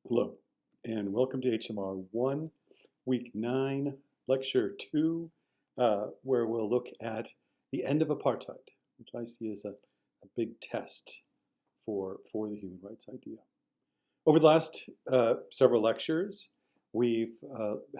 Hello, and welcome to HMR 1, Week 9, Lecture 2, where we'll look at the end of apartheid, which I see as a big test for the human rights idea. Over the last several lectures, we've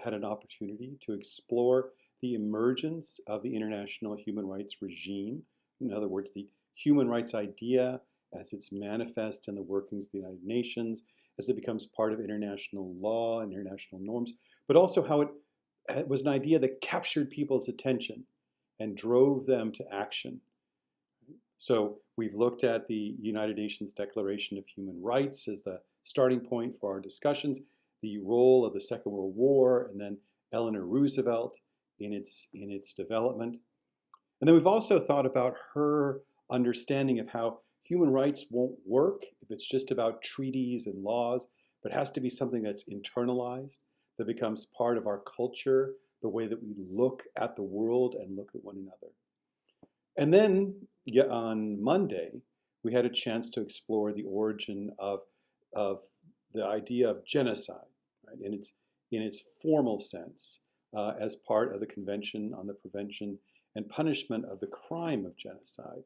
had an opportunity to explore the emergence of the international human rights regime. In other words, the human rights idea as it's manifest in the workings of the United Nations, as it becomes part of international law and international norms, but also how it was an idea that captured people's attention and drove them to action. So we've looked at the United Nations Declaration of Human Rights as the starting point for our discussions, the role of the Second World War, and then Eleanor Roosevelt in its development. And then we've also thought about her understanding of how human rights won't work if it's just about treaties and laws, but has to be something that's internalized, that becomes part of our culture, the way that we look at the world and look at one another. And then on Monday, we had a chance to explore the origin of the idea of genocide, right, in its formal sense, as part of the Convention on the Prevention and Punishment of the Crime of Genocide.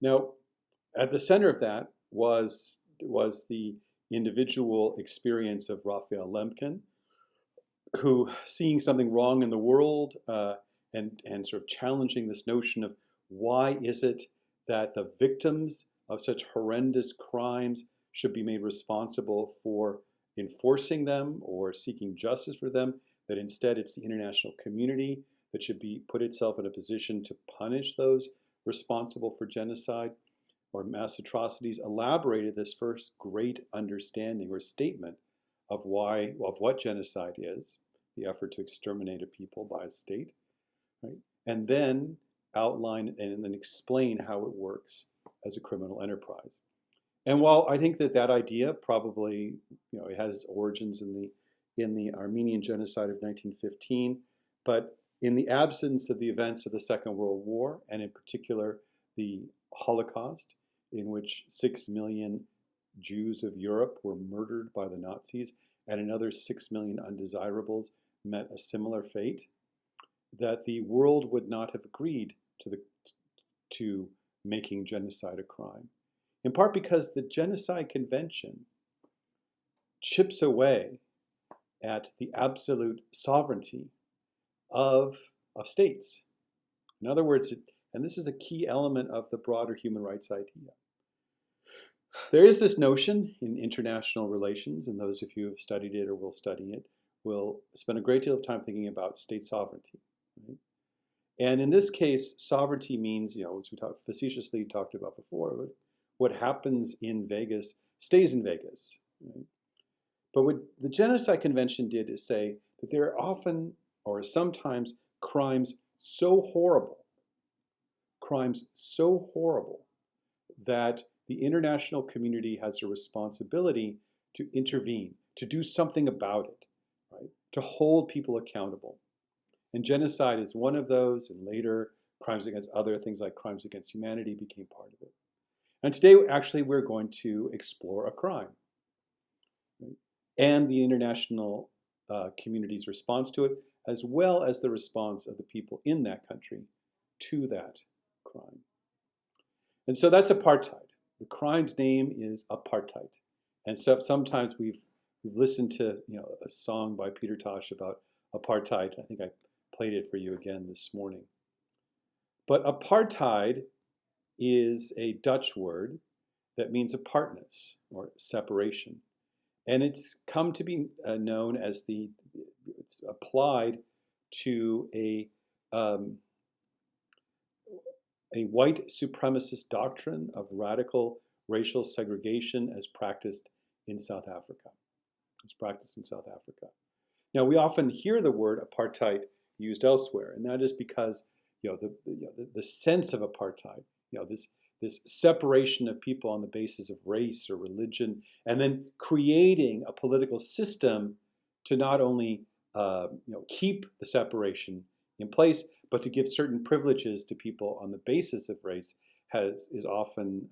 Now, at the center of that was the individual experience of Raphael Lemkin, who, seeing something wrong in the world and sort of challenging this notion of why is it that the victims of such horrendous crimes should be made responsible for enforcing them or seeking justice for them, that instead it's the international community that should put itself in a position to punish those responsible for genocide or mass atrocities, elaborated this first great understanding or statement of what genocide is, the effort to exterminate a people by a state, right? And then outline and then explain how it works as a criminal enterprise. And while I think that idea probably, it has origins in the Armenian genocide of 1915, but in the absence of the events of the Second World War, and in particular the Holocaust, in which 6 million Jews of Europe were murdered by the Nazis, and another 6 million undesirables met a similar fate, that the world would not have agreed to making genocide a crime. In part because the Genocide Convention chips away at the absolute sovereignty of states. In other words, and this is a key element of the broader human rights idea. There is this notion in international relations, and those of you who have studied it or will study it will spend a great deal of time thinking about state sovereignty. Right? And in this case, sovereignty means, as we facetiously talked about before, what happens in Vegas stays in Vegas. Right? But what the Genocide Convention did is say that there are often or sometimes crimes so horrible that the international community has a responsibility to intervene, to do something about it, right? To hold people accountable. And genocide is one of those, and later crimes against other things like crimes against humanity became part of it. And today, actually, we're going to explore a crime, right? And the international community's response to it, as well as the response of the people in that country to that crime. And so that's apartheid. The crime's name is Apartheid. And so sometimes we've listened to a song by Peter Tosh about apartheid. I think I played it for you again this morning. But apartheid is a Dutch word that means apartness or separation. And it's come to be known as it's applied to a white supremacist doctrine of radical racial segregation as practiced in South Africa. Now, we often hear the word apartheid used elsewhere, and that is because the sense of apartheid, this separation of people on the basis of race or religion, and then creating a political system to not only keep the separation in place, but to give certain privileges to people on the basis of race is often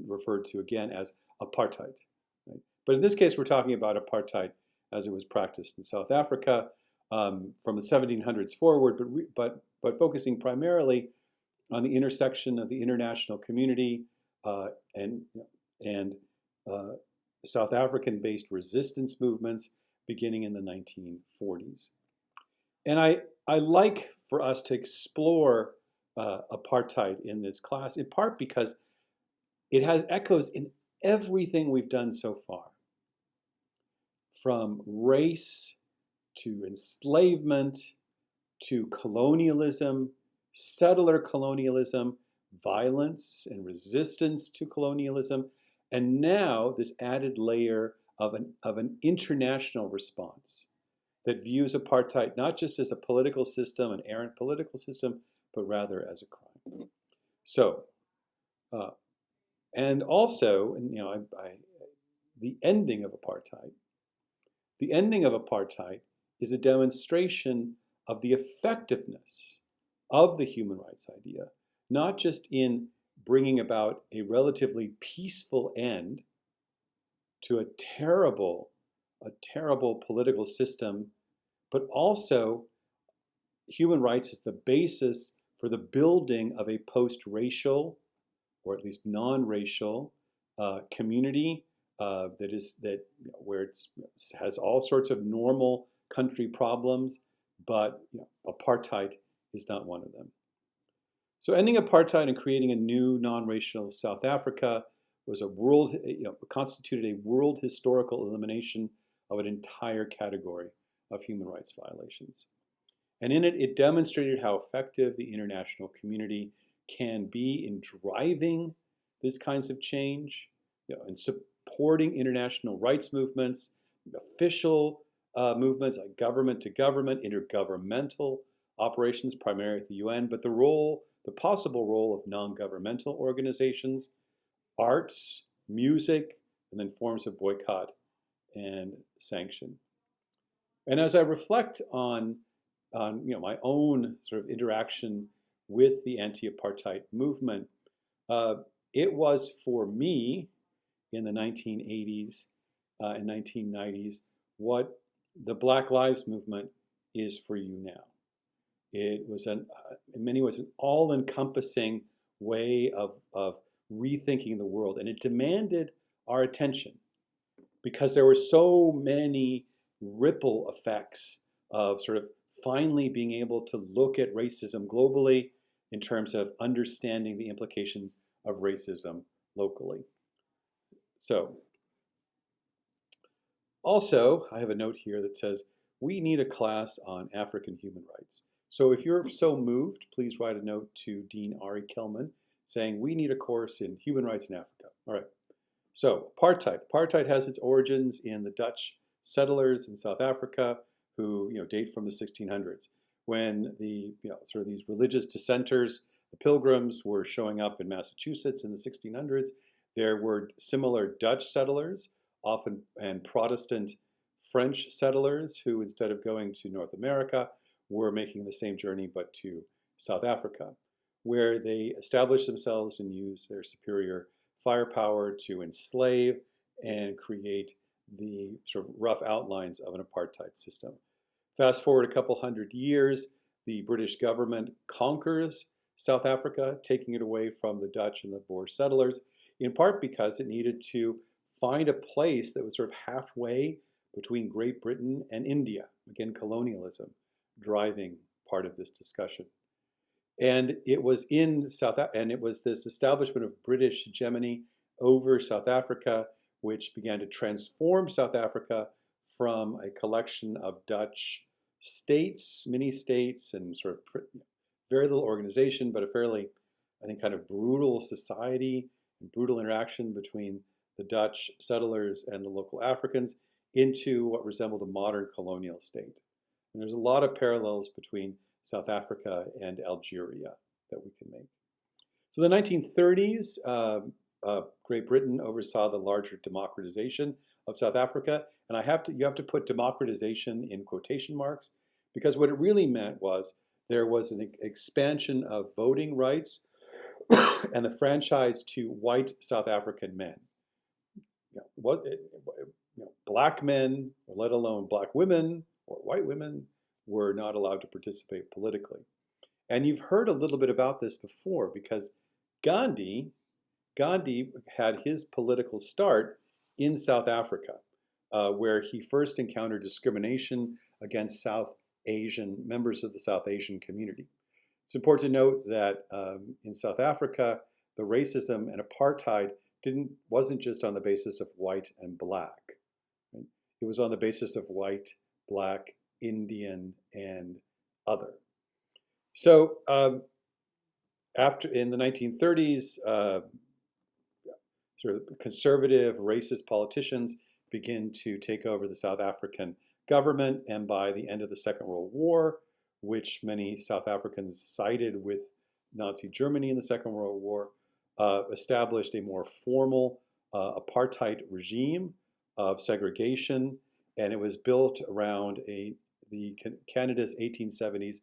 referred to again as apartheid. Right? But in this case, we're talking about apartheid as it was practiced in South Africa from the 1700s forward, but focusing primarily on the intersection of the international community uh, and and uh, South African-based resistance movements beginning in the 1940s. And I like for us to explore apartheid in this class, in part because it has echoes in everything we've done so far, from race to enslavement to colonialism, settler colonialism, violence and resistance to colonialism, and now this added layer of an international response that views apartheid not just as a political system, an errant political system, but rather as a crime. So, uh, and also, and, the ending of apartheid. The ending of apartheid is a demonstration of the effectiveness of the human rights idea, not just in bringing about a relatively peaceful end to a terrible political system, but also human rights is the basis for the building of a post-racial, or at least non-racial, community where it has all sorts of normal country problems, but apartheid is not one of them. So ending apartheid and creating a new non-racial South Africa was constituted a world historical elimination of an entire category of human rights violations. And in it, it demonstrated how effective the international community can be in driving these kinds of change, and supporting international rights movements, official movements like government to government, intergovernmental operations, primarily at the UN, but the possible role of non-governmental organizations, arts, music, and then forms of boycott and sanction. And as I reflect on my own sort of interaction with the anti-apartheid movement, it was for me in the 1980s and 1990s what the Black Lives Movement is for you now. It was in many ways an all-encompassing way of rethinking the world, and it demanded our attention because there were so many ripple effects of sort of finally being able to look at racism globally in terms of understanding the implications of racism locally. So, also, I have a note here that says, we need a class on African human rights. So if you're so moved, please write a note to Dean Ari Kelman saying, we need a course in human rights in Africa. All right. So apartheid. Apartheid has its origins in the Dutch settlers in South Africa who date from the 1600s, when the sort of these religious dissenters, the Pilgrims, were showing up in Massachusetts in the 1600s. There were similar Dutch settlers, often, and Protestant French settlers who, instead of going to North America, were making the same journey but to South Africa, where they established themselves and used their superior firepower to enslave and create the sort of rough outlines of an apartheid system. Fast forward a couple hundred years, the British government conquers South Africa, taking it away from the Dutch and the Boer settlers, in part because it needed to find a place that was sort of halfway between Great Britain and India. Again, colonialism driving part of this discussion. And it was this establishment of British hegemony over South Africa, which began to transform South Africa from a collection of Dutch states, mini states, and sort of very little organization, but a fairly, I think, kind of brutal society and brutal interaction between the Dutch settlers and the local Africans, into what resembled a modern colonial state. And there's a lot of parallels between South Africa and Algeria that we can make. So the 1930s, Great Britain oversaw the larger democratization of South Africa, and you have to put democratization in quotation marks, because what it really meant was there was an expansion of voting rights and the franchise to white South African men. black men, or let alone black women or white women, were not allowed to participate politically. And you've heard a little bit about this before because Gandhi Gandhi had his political start in South Africa, where he first encountered discrimination against South Asian members of the South Asian community. It's important to note that in South Africa, the racism and apartheid wasn't just on the basis of white and black. Right? It was on the basis of white, black, Indian, and other. So after in the 1930s, sort of conservative, racist politicians begin to take over the South African government, and by the end of the Second World War, which many South Africans sided with Nazi Germany in the Second World War, established a more formal apartheid regime of segregation, and it was built around Canada's 1870s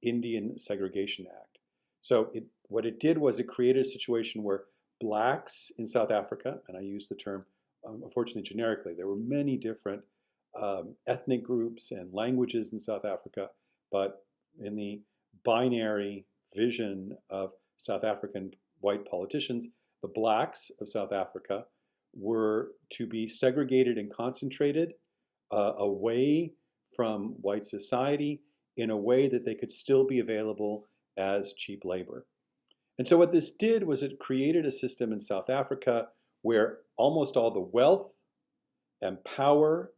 Indian Segregation Act. So what it did was it created a situation where blacks in South Africa, and I use the term unfortunately generically, there were many different ethnic groups and languages in South Africa, but in the binary vision of South African white politicians, the blacks of South Africa were to be segregated and concentrated away from white society in a way that they could still be available as cheap labor. And so what this did was it created a system in South Africa where almost all the wealth and power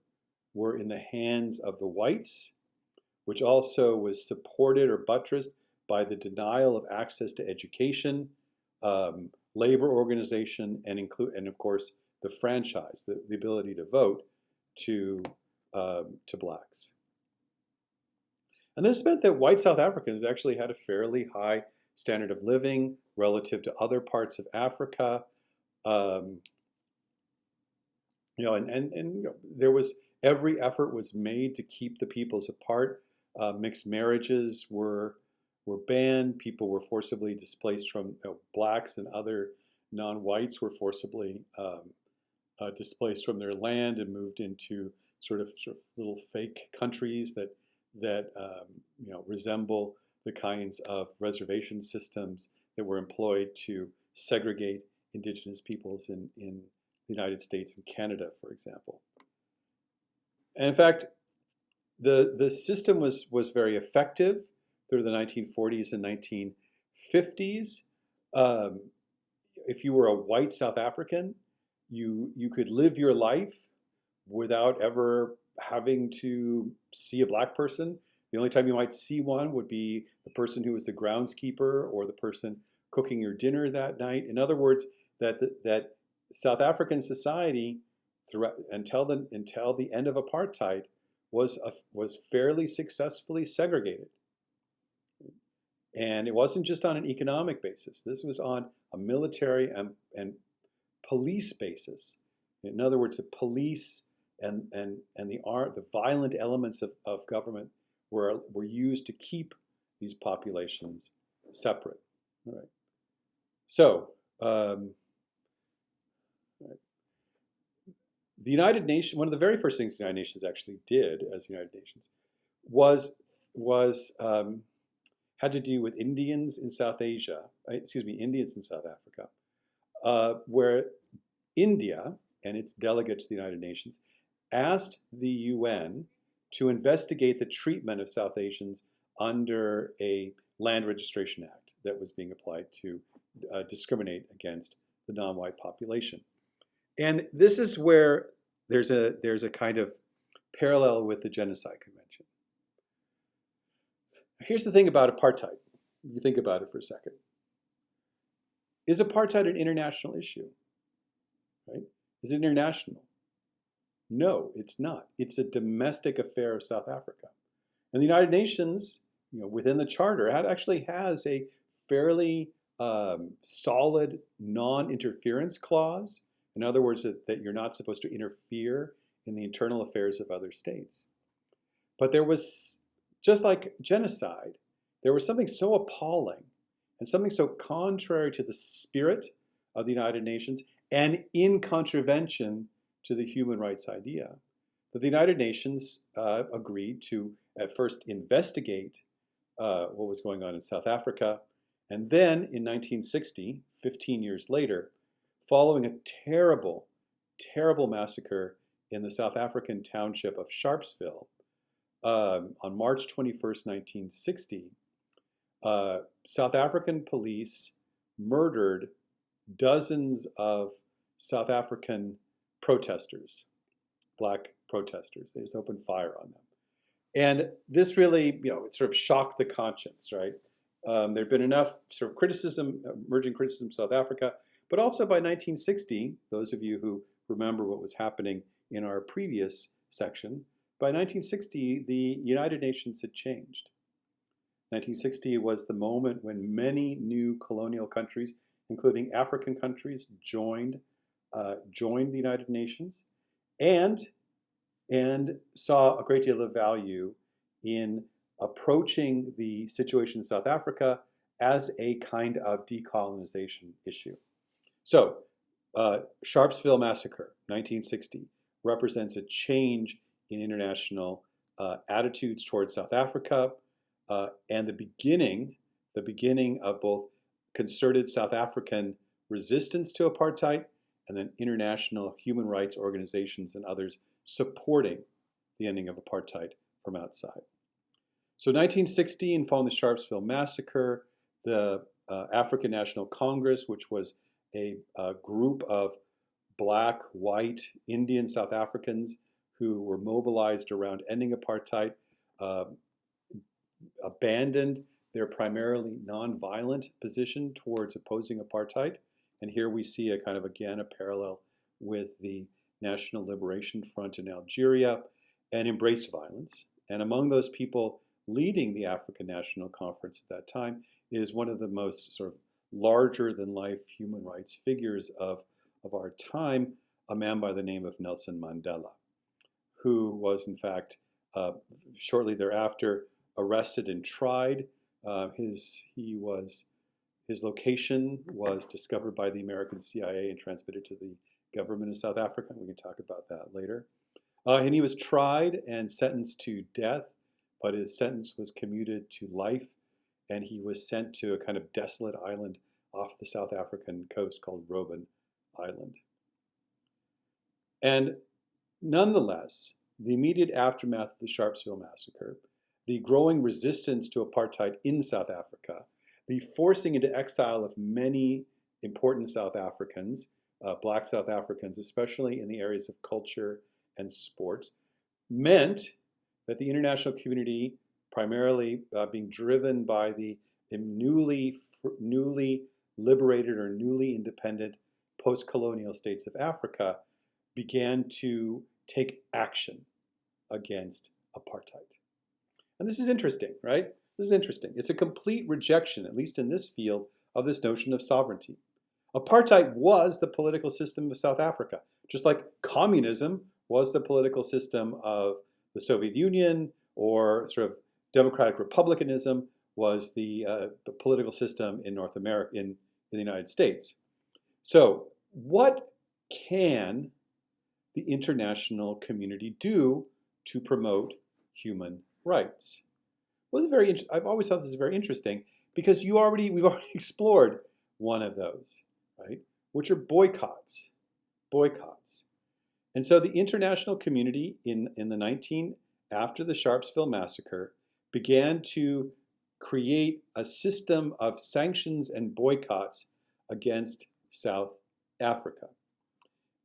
were in the hands of the whites, which also was supported or buttressed by the denial of access to education, labor organization, and of course the franchise, the ability to vote to blacks. And this meant that white South Africans actually had a fairly high standard of living relative to other parts of Africa. There was every effort was made to keep the peoples apart. Mixed marriages were banned. People were forcibly displaced from blacks and other non-whites were forcibly displaced from their land and moved into sort of little fake countries that resemble the kinds of reservation systems that were employed to segregate indigenous peoples in the United States and Canada, for example. And in fact, the system was very effective through the 1940s and 1950s. If you were a white South African, you could live your life without ever having to see a black person. The only time you might see one would be the person who was the groundskeeper or the person cooking your dinner that night. In other words, that South African society until the end of apartheid was fairly successfully segregated. And it wasn't just on an economic basis. This was on a military and police basis. In other words, the police and the violent elements of government were used to keep these populations separate. All right. So the United Nations, one of the very first things the United Nations actually did as the United Nations had to do with Indians in South Asia, Indians in South Africa, where India and its delegate to the United Nations asked the UN to investigate the treatment of South Asians under a Land Registration Act that was being applied to discriminate against the non-white population. And this is where there's a kind of parallel with the Genocide Convention. Here's the thing about apartheid. You think about it for a second. Is apartheid an international issue? Right? Is it international? No, it's not. It's a domestic affair of South Africa. And the United Nations, within the charter, actually has a fairly solid non-interference clause. In other words, that you're not supposed to interfere in the internal affairs of other states. But there was, just like genocide, there was something so appalling and something so contrary to the spirit of the United Nations and in contravention to the human rights idea that the United Nations agreed to at first investigate what was going on in South Africa, and then in 1960, 15 years later, following a terrible, terrible massacre in the South African township of Sharpsville, on March 21st, 1960, South African police murdered dozens of South African protesters, black protesters. They just opened fire on them. And this really, it sort of shocked the conscience, right? There had been enough sort of criticism, emerging criticism of South Africa, but also by 1960, those of you who remember what was happening in our previous section, by 1960, the United Nations had changed. 1960 was the moment when many new colonial countries, including African countries, joined the United Nations and saw a great deal of value in approaching the situation in South Africa as a kind of decolonization issue. So, Sharpsville Massacre, 1960, represents a change in international attitudes towards South Africa and the beginning of both concerted South African resistance to apartheid and then international human rights organizations and others supporting the ending of apartheid from outside. So 1916, following the Sharpsville Massacre, the African National Congress, which was a group of black, white, Indian South Africans who were mobilized around ending apartheid, abandoned their primarily nonviolent position towards opposing apartheid. And here we see a kind of, again, a parallel with the National Liberation Front in Algeria, and embraced violence. And among those people leading the African National Conference at that time is one of the most sort of larger-than-life human rights figures of our time, a man by the name of Nelson Mandela, who was, in fact, shortly thereafter, arrested and tried. His location was discovered by the American CIA and transmitted to the government of South Africa. We can talk about that later. And he was tried and sentenced to death, but his sentence was commuted to life, and he was sent to a kind of desolate island off the South African coast called Robben Island. And nonetheless, the immediate aftermath of the Sharpsville Massacre, the growing resistance to apartheid in South Africa, the forcing into exile of many important South Africans, black South Africans, especially in the areas of culture and sports, meant that the international community, primarily being driven by the newly liberated or newly independent post-colonial states of Africa, began to take action against apartheid. And this is interesting, right? This is interesting. It's a complete rejection, at least in this field, of this notion of sovereignty. Apartheid was the political system of South Africa, just like communism was the political system of the Soviet Union, or sort of democratic republicanism was the political system in North America, in the United States. So what can the international community do to promote human rights? Well, I've always thought this is very interesting because we've already explored one of those, right? Which are boycotts. And so the international community after the Sharpsville Massacre began to create a system of sanctions and boycotts against South Africa.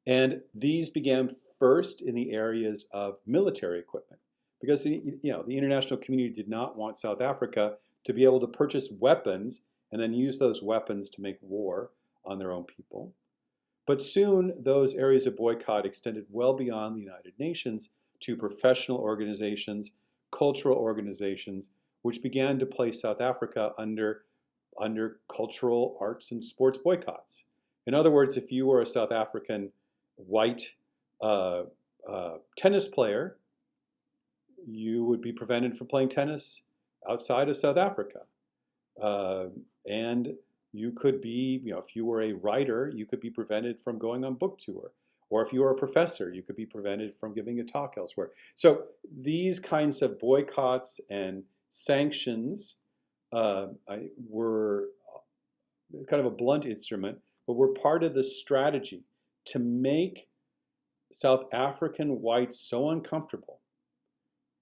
And these began first in the areas of military equipment, because the international community did not want South Africa to be able to purchase weapons and then use those weapons to make war on their own people. But soon those areas of boycott extended well beyond the United Nations to professional organizations, cultural organizations, which began to place South Africa under cultural, arts, and sports boycotts. In other words, if you were a South African white tennis player, you would be prevented from playing tennis outside of South Africa. And you could be, if you were a writer, you could be prevented from going on book tour. Or if you were a professor, you could be prevented from giving a talk elsewhere. So these kinds of boycotts and sanctions were kind of a blunt instrument, but were part of the strategy to make South African whites so uncomfortable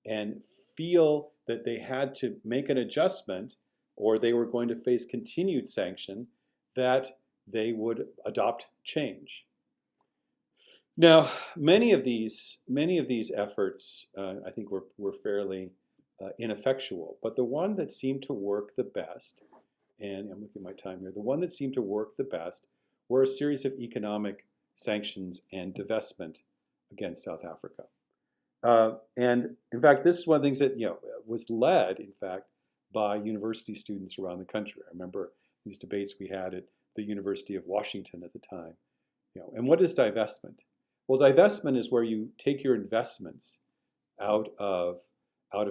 and feel that they had to make an adjustment or they were going to face continued sanction that they would adopt change. Now, many of these efforts, I think, were fairly ineffectual. But the one that seemed to work the best, and I'm looking at my time here, the one that seemed to work the best were a series of economic sanctions and divestment against South Africa. And in fact, this is one of the things that was led, in fact, by university students around the country. I remember these debates we had at the University of Washington at the time. And what is divestment? Well, divestment is where you take your investments out of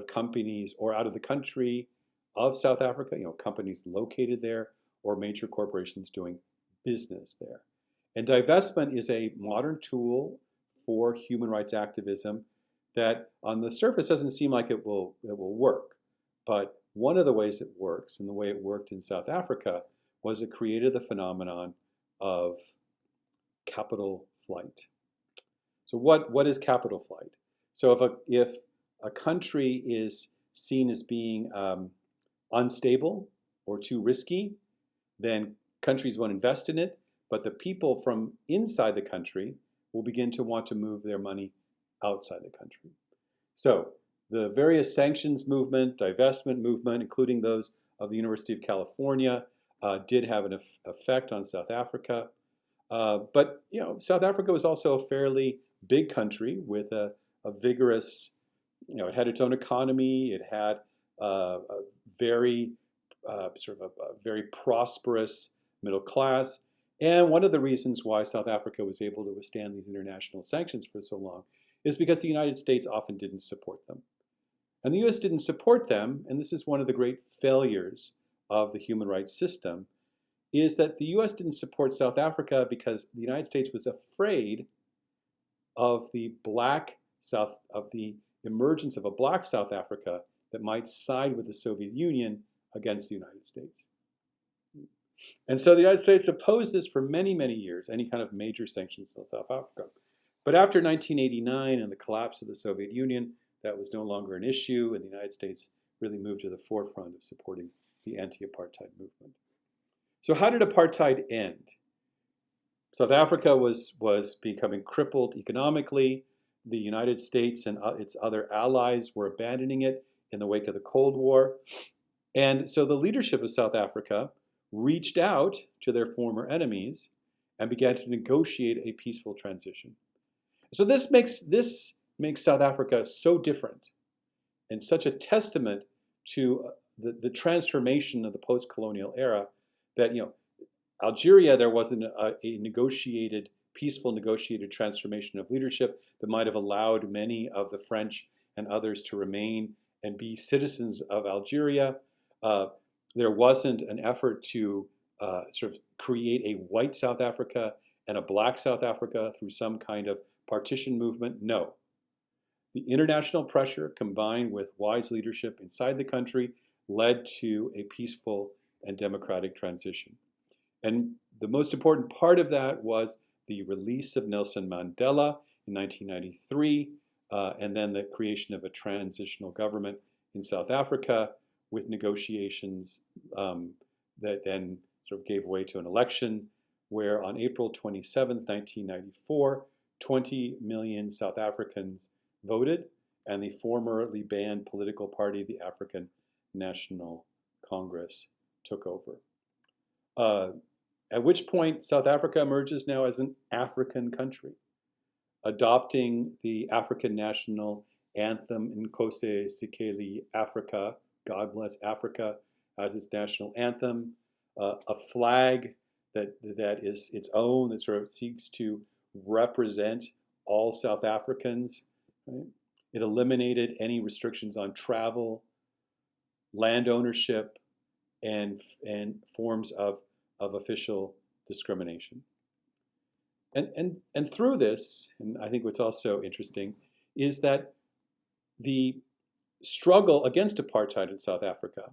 companies or out of the country of South Africa, companies located there or major corporations doing business there. And divestment is a modern tool for human rights activism that on the surface doesn't seem like it will work. But one of the ways it works, and the way it worked in South Africa, was it created the phenomenon of capital flight. So what is capital flight? So if a country is seen as being unstable or too risky, then countries won't invest in it, but the people from inside the country will begin to want to move their money outside the country. So the various sanctions movement, divestment movement, including those of the University of California, did have an effect on South Africa. But South Africa was also a fairly big country with a vigorous, it had its own economy. It had a very sort of a very prosperous middle class. And one of the reasons why South Africa was able to withstand these international sanctions for so long is because the United States often didn't support them. And the US didn't support them, and this is one of the great failures of the human rights system, is that the US didn't support South Africa because the United States was afraid of the emergence of a black South Africa that might side with the Soviet Union against the United States. And so the United States opposed this for many, many years, any kind of major sanctions on South Africa. But after 1989 and the collapse of the Soviet Union, that was no longer an issue, and the United States really moved to the forefront of supporting the anti-apartheid movement. So how did apartheid end? South Africa was becoming crippled economically. The United States and its other allies were abandoning it in the wake of the Cold War. And so the leadership of South Africa reached out to their former enemies and began to negotiate a peaceful transition. So this makes South Africa so different and such a testament to the transformation of the post-colonial era that, Algeria, there wasn't a negotiated, peaceful negotiated transformation of leadership that might have allowed many of the French and others to remain and be citizens of Algeria. There wasn't an effort to sort of create a white South Africa and a black South Africa through some kind of partition movement. No. The international pressure combined with wise leadership inside the country led to a peaceful and democratic transition. And the most important part of that was the release of Nelson Mandela in 1993, and then the creation of a transitional government in South Africa with negotiations that then sort of gave way to an election where on April 27, 1994, 20 million South Africans voted, and the formerly banned political party, the African National Congress, took over. At which point South Africa emerges now as an African country, adopting the African national anthem, Nkosi Sikelel' Afrika, God Bless Africa, as its national anthem, a flag that is its own, that sort of seeks to represent all South Africans. Right? It eliminated any restrictions on travel, land ownership, and forms of official discrimination. And through this, and I think what's also interesting, is that the struggle against apartheid in South Africa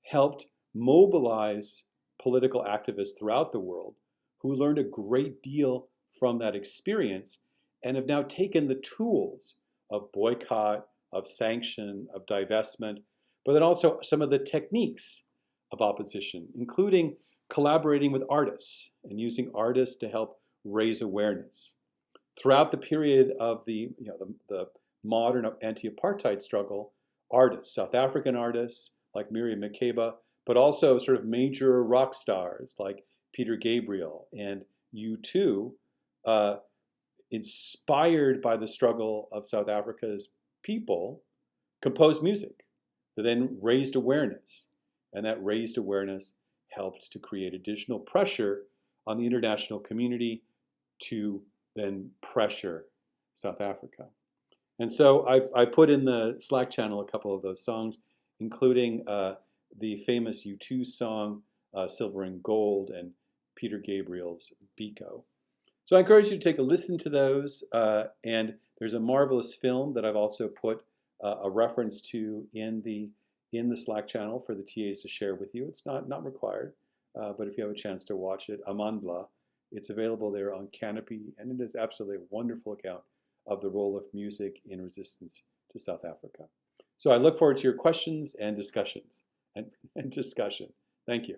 helped mobilize political activists throughout the world who learned a great deal from that experience and have now taken the tools of boycott, of sanction, of divestment, but then also some of the techniques of opposition, including collaborating with artists and using artists to help raise awareness. Throughout the period of the modern anti-apartheid struggle, artists, South African artists like Miriam Makeba, but also sort of major rock stars like Peter Gabriel and U2, uh, inspired by the struggle of South Africa's people, composed music that then raised awareness. And that raised awareness helped to create additional pressure on the international community to then pressure South Africa. And so I put in the Slack channel a couple of those songs, including the famous U2 song, Silver and Gold, and Peter Gabriel's Biko. So I encourage you to take a listen to those. And there's a marvelous film that I've also put a reference to in the Slack channel for the TAs to share with you. It's not required, but if you have a chance to watch it, Amandla, it's available there on Canopy, and it is absolutely a wonderful account of the role of music in resistance to South Africa. So I look forward to your questions and discussions and discussion. Thank you.